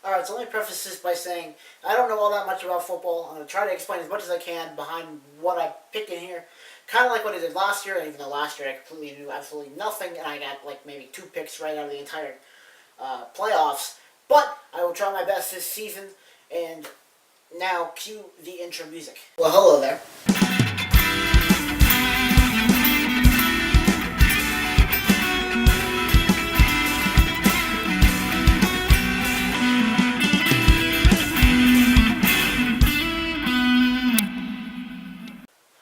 Alright, so let me preface this by saying I don't know all that much about football. I'm going to try to explain as much as I can behind what I pick in here. Kind of like what I did last year, even though last year I completely knew absolutely nothing, and I got like maybe 2 picks right out of the entire playoffs. But I will try my best this season, and now cue the intro music. Well, hello there.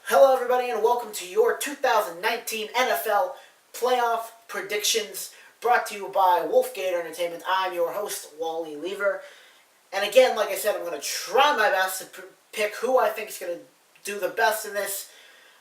Hello, everybody, and welcome to your 2019 NFL Playoff Predictions, brought to you by Wolfgate Entertainment. I'm your host, Wally Lever. And again, like I said, I'm going to try my best to pick who I think is going to do the best in this.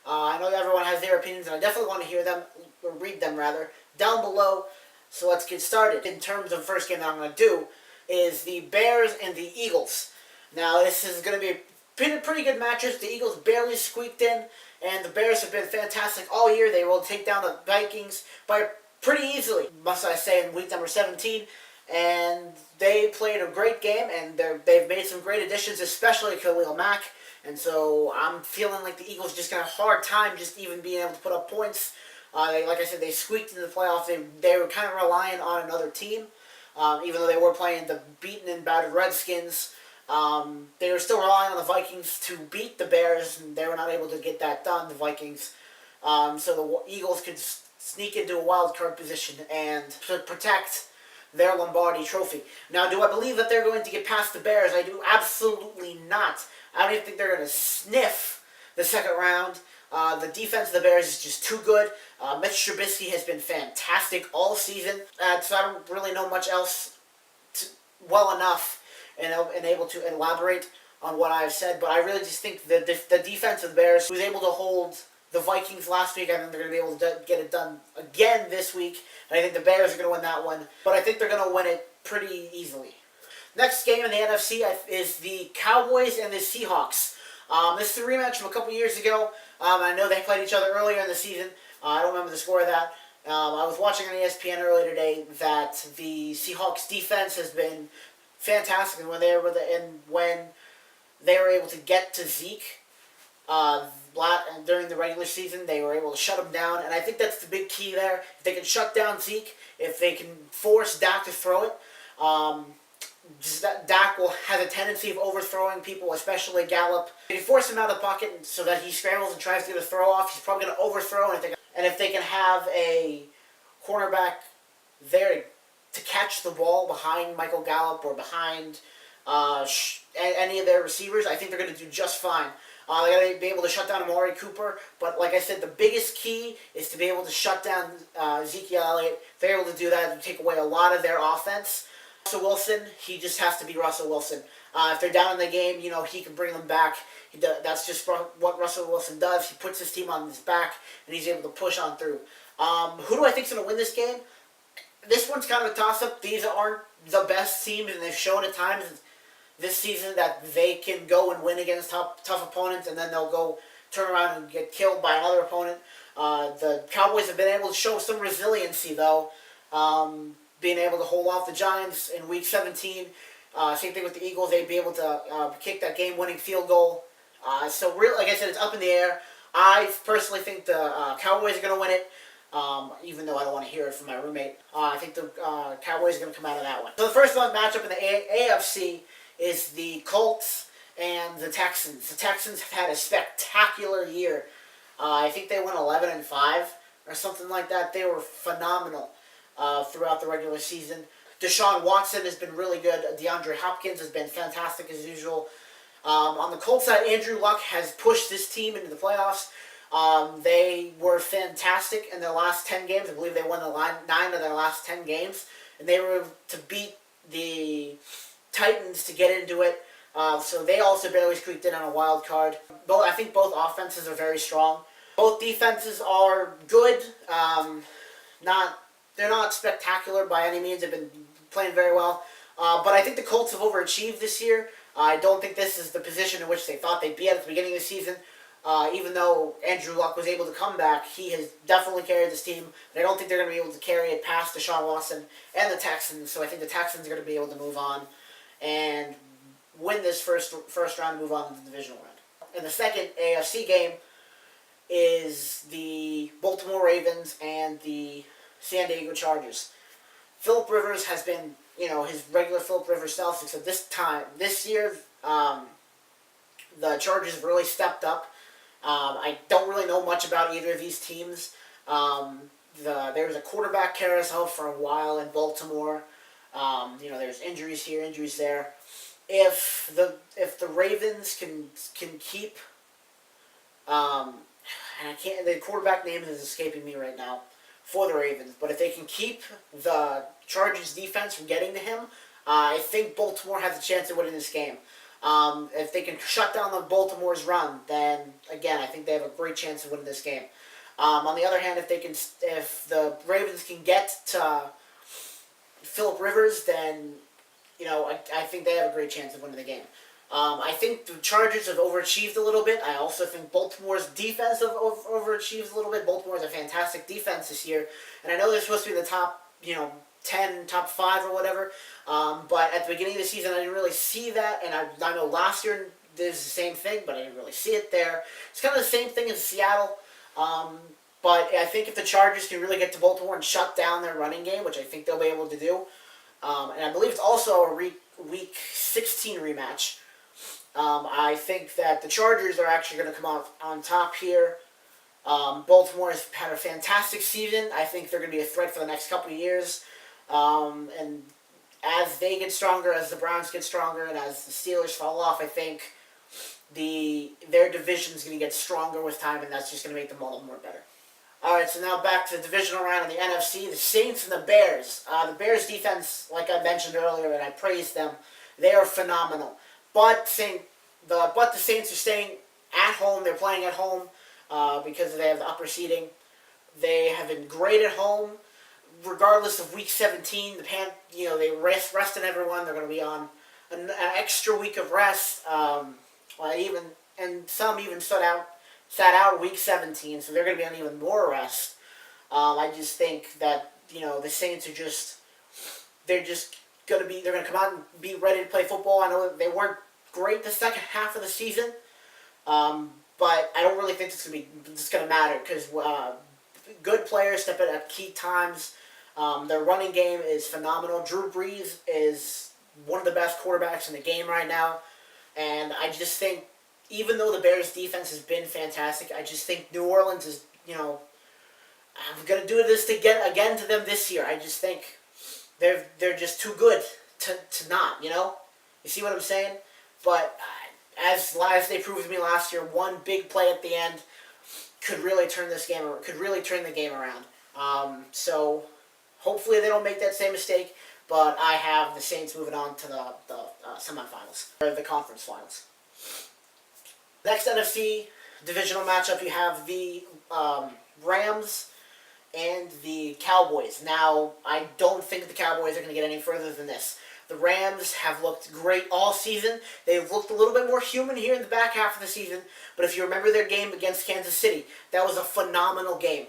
I know everyone has their opinions, and I definitely want to hear them, or read them rather, down below. So let's get started. In terms of the first game that I'm going to do is the Bears and the Eagles. Now, this is going to be pretty good matches. The Eagles barely squeaked in, and the Bears have been fantastic all year. They will take down the Vikings by pretty easily, must I say, in week number 17. And they played a great game, and they've made some great additions, especially Khalil Mack. And so I'm feeling like the Eagles just got a hard time just even being able to put up points. Like I said, they squeaked into the playoffs. They were kind of relying on another team, even though they were playing the beaten and battered Redskins. They were still relying on the Vikings to beat the Bears, and they were not able to get that done, the Vikings. So the Eagles could sneak into a wild card position and protect their Lombardi trophy. Now, do I believe that they're going to get past the Bears? I do absolutely not. I don't even think they're going to sniff the second round. The defense of the Bears is just too good. Mitch Trubisky has been fantastic all season, so I don't really know much else well enough and able to elaborate on what I've said, but I really just think that the defense of the Bears was able to hold the Vikings last week. I think they're going to be able to get it done again this week, and I think the Bears are going to win that one, but I think they're going to win it pretty easily. Next game in the NFC is the Cowboys and the Seahawks. This is a rematch from a couple years ago. I know they played each other earlier in the season. I don't remember the score of that. I was watching on ESPN earlier today that the Seahawks defense has been fantastic, and when they were able to get to Zeke during the regular season, they were able to shut him down, and I think that's the big key there. If they can shut down Zeke, if they can force Dak to throw it, Dak will have a tendency of overthrowing people, especially Gallup. If you force him out of the pocket so that he scrambles and tries to get a throw off, he's probably going to overthrow, and if they can have a cornerback there to catch the ball behind Michael Gallup or behind any of their receivers, I think they're going to do just fine. They got to be able to shut down Amari Cooper, but like I said, the biggest key is to be able to shut down Ezekiel Elliott. If they're able to do that, it'll take away a lot of their offense. Russell Wilson, he just has to be Russell Wilson. If they're down in the game, he can bring them back. That's just what Russell Wilson does. He puts his team on his back, and he's able to push on through. Who do I think is going to win this game? This one's kind of a toss-up. These aren't the best teams, and they've shown at times this season that they can go and win against tough opponents, and then they'll go turn around and get killed by another opponent. The Cowboys have been able to show some resiliency, though, being able to hold off the Giants in Week 17. Same thing with the Eagles. They'd be able to kick that game-winning field goal. So, really, like I said, it's up in the air. I personally think the Cowboys are going to win it. Even though I don't want to hear it from my roommate. I think the Cowboys are going to come out of that one. So the first one matchup in the AFC is the Colts and the Texans. The Texans have had a spectacular year. I think they went 11-5 or something like that. They were phenomenal throughout the regular season. Deshaun Watson has been really good. DeAndre Hopkins has been fantastic as usual. On the Colts side, Andrew Luck has pushed this team into the playoffs. They were fantastic in their last 10 games. I believe they won 9 of their last 10 games. And they were able to beat the Titans to get into it. So they also barely squeaked in on a wild card. I think both offenses are very strong. Both defenses are good. They're not spectacular by any means. They've been playing very well. But I think the Colts have overachieved this year. I don't think this is the position in which they thought they'd be at the beginning of the season. Even though Andrew Luck was able to come back, he has definitely carried this team. But I don't think they're going to be able to carry it past Deshaun Watson and the Texans. So I think the Texans are going to be able to move on and win this first round and move on to the divisional round. And the second AFC game is the Baltimore Ravens and the San Diego Chargers. Philip Rivers has been, his regular Philip Rivers self, except this year, the Chargers have really stepped up. I don't really know much about either of these teams. There was a quarterback carousel for a while in Baltimore. There's injuries here, injuries there. If the Ravens can keep, and the quarterback name is escaping me right now for the Ravens, but if they can keep the Chargers defense from getting to him, I think Baltimore has a chance of winning this game. If they can shut down the Baltimore's run, then again, I think they have a great chance of winning this game. On the other hand, if the Ravens can get to Philip Rivers, then I think they have a great chance of winning the game. I think the Chargers have overachieved a little bit. I also think Baltimore's defense have overachieved a little bit. Baltimore is a fantastic defense this year, and I know they're supposed to be in the top 10, top 5 or whatever. But at the beginning of the season, I didn't really see that, and I know last year there's the same thing, but I didn't really see it there. It's kind of the same thing as Seattle. But I think if the Chargers can really get to Baltimore and shut down their running game, which I think they'll be able to do, and I believe it's also a Week 16 rematch, I think that the Chargers are actually going to come out on top here. Baltimore has had a fantastic season. I think they're going to be a threat for the next couple of years. And as they get stronger, as the Browns get stronger, and as the Steelers fall off, I think their division is going to get stronger with time, and that's just going to make them all more better. Alright, so now back to the divisional round in the NFC, the Saints and the Bears. The Bears' defense, like I mentioned earlier, and I praised them, they are phenomenal. But the Saints are staying at home, they're playing at home because they have the upper seeding. They have been great at home. Regardless of Week 17, they rested everyone. They're going to be on an extra week of rest. Some even sat out Week 17, so they're going to be on even more rest. I just think that the Saints are they're going to come out and be ready to play football. I know that they weren't great the second half of the season, but I don't really think it's going to matter because good players step in at key times. Their running game is phenomenal. Drew Brees is one of the best quarterbacks in the game right now. And I just think, even though the Bears' defense has been fantastic, I just think New Orleans is, I'm going to do this to get again to them this year. I just think they're just too good to not, You see what I'm saying? But as they proved to me last year, one big play at the end could really turn the game around. So hopefully they don't make that same mistake, but I have the Saints moving on to the semifinals, or the conference finals. Next NFC divisional matchup, you have the Rams and the Cowboys. Now, I don't think the Cowboys are going to get any further than this. The Rams have looked great all season. They've looked a little bit more human here in the back half of the season, but if you remember their game against Kansas City, that was a phenomenal game.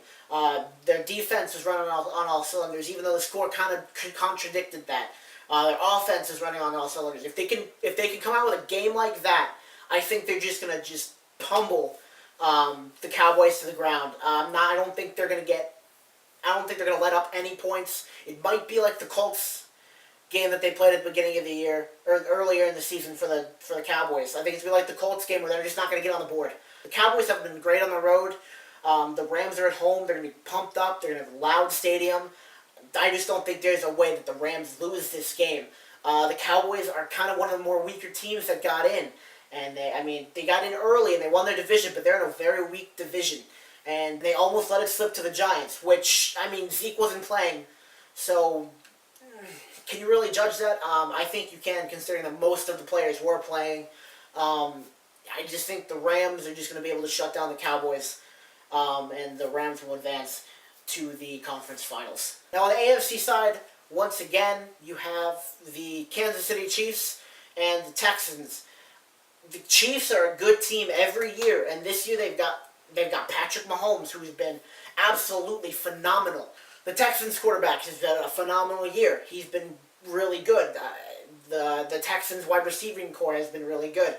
Their defense was running on all cylinders, even though the score kind of contradicted that. Their offense is running on all cylinders. If they can come out with a game like that, I think they're just going to pummel the Cowboys to the ground. I don't think they're going to let up any points. It might be like the Colts game that they played at the beginning of the year, or earlier in the season for the Cowboys. I think it's going to be like the Colts game where they're just not going to get on the board. The Cowboys have been great on the road. The Rams are at home. They're going to be pumped up. They're going to have a loud stadium. I just don't think there's a way that the Rams lose this game. The Cowboys are kind of one of the more weaker teams that got in. And they got in early and they won their division, but they're in a very weak division. And they almost let it slip to the Giants, which, Zeke wasn't playing. So, can you really judge that? I think you can, considering that most of the players were playing. I just think the Rams are just going to be able to shut down the Cowboys. And the Rams will advance to the conference finals. Now, on the AFC side, once again, you have the Kansas City Chiefs and the Texans. The Chiefs are a good team every year, and this year they've got Patrick Mahomes, who's been absolutely phenomenal. The Texans quarterback has had a phenomenal year. He's been really good. The Texans wide receiving core has been really good.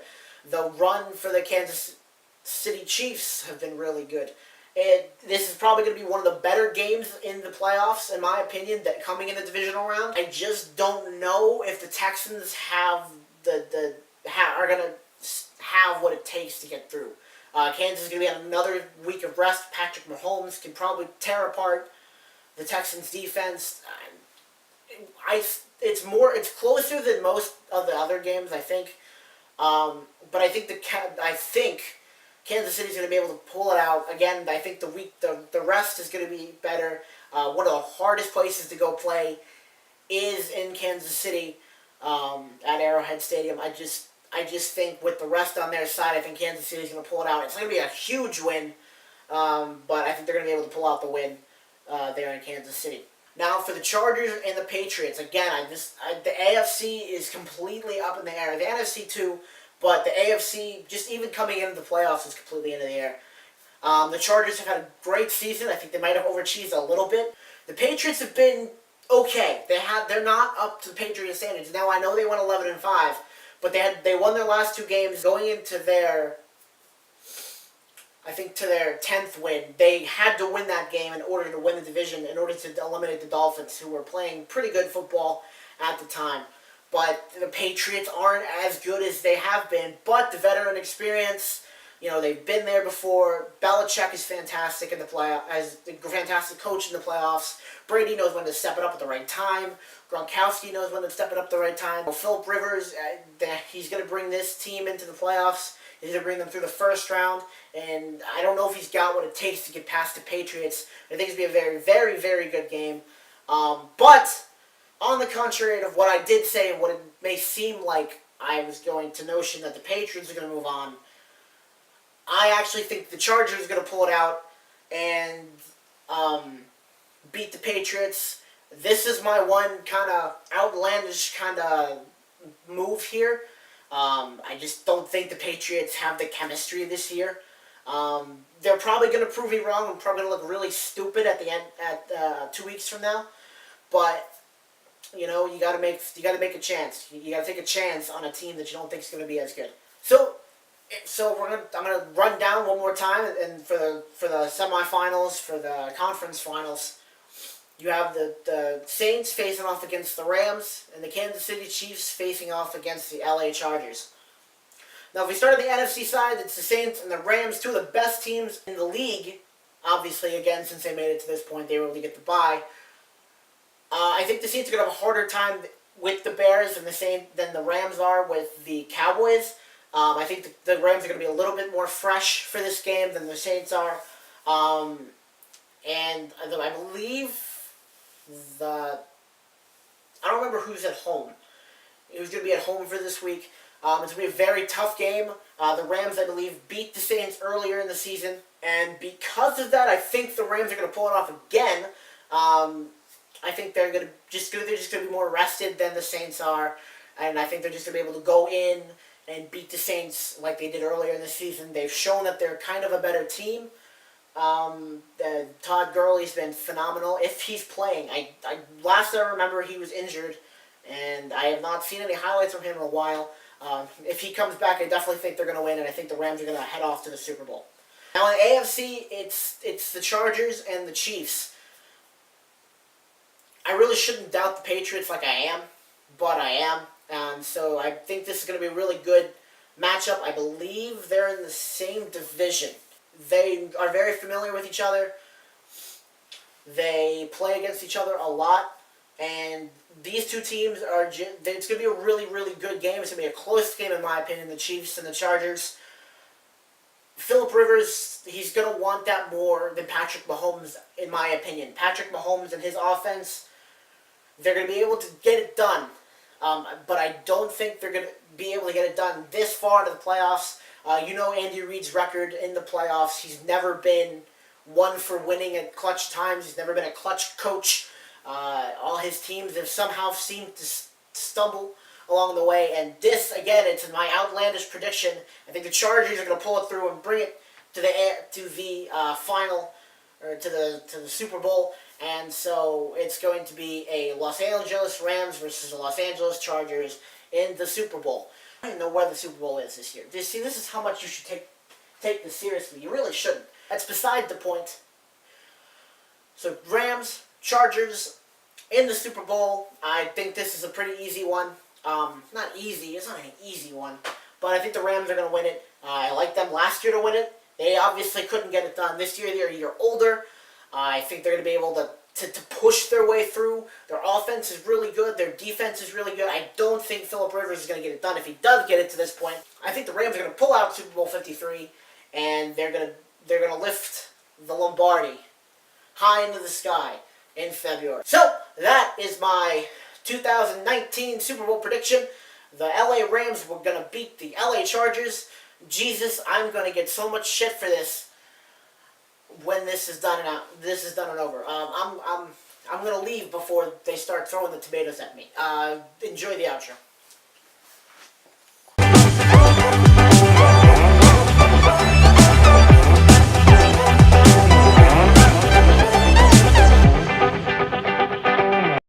The run for the Kansas City Chiefs have been really good. This is probably going to be one of the better games in the playoffs, in my opinion, that coming in the divisional round. I just don't know if the Texans have are going to have what it takes to get through. Kansas is going to be on another week of rest. Patrick Mahomes can probably tear apart the Texans' defense. It's closer than most of the other games, I think. But I think Kansas City is going to be able to pull it out. Again, I think the rest is going to be better. One of the hardest places to go play is in Kansas City at Arrowhead Stadium. I just think with the rest on their side, I think Kansas City is going to pull it out. It's going to be a huge win, but I think they're going to be able to pull out the win there in Kansas City. Now for the Chargers and the Patriots, again, the AFC is completely up in the air. The NFC too, but the AFC, just even coming into the playoffs, is completely into the air. The Chargers have had a great season. I think they might have overachieved a little bit. The Patriots have been okay. They're not up to the Patriots standards. Now I know they went 11-5, but they won their last two games going into their 10th win. They had to win that game in order to win the division, in order to eliminate the Dolphins, who were playing pretty good football at the time. But the Patriots aren't as good as they have been. But the veteran experience, they've been there before. Belichick is fantastic in the playoffs, as a fantastic coach in the playoffs. Brady knows when to step it up at the right time. Gronkowski knows when to step it up at the right time. Philip Rivers, he's going to bring this team into the playoffs. He's going to bring them through the first round. And I don't know if he's got what it takes to get past the Patriots. I think it's going to be a very, very, very good game. But on the contrary of what I did say, and what it may seem like I was going to notion that the Patriots are going to move on, I actually think the Chargers are going to pull it out and beat the Patriots. This is my one kind of outlandish kind of move here. I just don't think the Patriots have the chemistry this year. They're probably going to prove me wrong. I'm probably going to look really stupid at the end 2 weeks from now. But you got to make a chance. You got to take a chance on a team that you don't think is going to be as good. So I'm gonna run down one more time, and for the semifinals, for the conference finals, you have the Saints facing off against the Rams, and the Kansas City Chiefs facing off against the LA Chargers. Now, if we start on the NFC side, it's the Saints and the Rams, two of the best teams in the league. Obviously, again, since they made it to this point, they were able to get the bye. I think the Saints are gonna have a harder time with the Bears than the Rams are with the Cowboys. I think the Rams are going to be a little bit more fresh for this game than the Saints are. And I believe I don't remember who's at home. Who's going to be at home for this week. It's going to be a very tough game. The Rams, I believe, beat the Saints earlier in the season. And because of that, I think the Rams are going to pull it off again. I think they're just going to be more rested than the Saints are. And I think they're just going to be able to go in and beat the Saints like they did earlier in the season. They've shown that they're kind of a better team. Todd Gurley's been phenomenal. If he's playing, last I remember he was injured, and I have not seen any highlights from him in a while. If he comes back, I definitely think they're going to win, and I think the Rams are going to head off to the Super Bowl. Now in the AFC, it's the Chargers and the Chiefs. I really shouldn't doubt the Patriots like I am, but I am. So I think this is going to be a really good matchup. I believe they're in the same division. They are very familiar with each other. They play against each other a lot. And these two teams it's going to be a really, really good game. It's going to be a close game, in my opinion, the Chiefs and the Chargers. Philip Rivers, he's going to want that more than Patrick Mahomes, in my opinion. Patrick Mahomes and his offense, they're going to be able to get it done. But I don't think they're going to be able to get it done this far to the playoffs. Andy Reid's record in the playoffs. He's never been one for winning at clutch times. He's never been a clutch coach. All his teams have somehow seemed to stumble along the way. And this, again, it's my outlandish prediction. I think the Chargers are going to pull it through and bring it to the final, or to the Super Bowl. And so it's going to be a Los Angeles Rams versus the Los Angeles Chargers in the Super Bowl. I don't even know where the Super Bowl is this year. This is how much you should take this seriously. You really shouldn't. That's beside the point. So Rams, Chargers in the Super Bowl. I think this is a pretty easy one. Not easy. It's not an easy one. But I think the Rams are going to win it. I liked them last year to win it. They obviously couldn't get it done. This year they're a year older. I think they're going to be able to push their way through. Their offense is really good. Their defense is really good. I don't think Phillip Rivers is going to get it done. If he does get it to this point, I think the Rams are going to pull out Super Bowl 53, and they're going to lift the Lombardi high into the sky in February. So that is my 2019 Super Bowl prediction. The LA Rams were going to beat the LA Chargers. Jesus, I'm going to get so much shit for this when this is done and over. I'm going to leave before they start throwing the tomatoes at me. Enjoy the outro.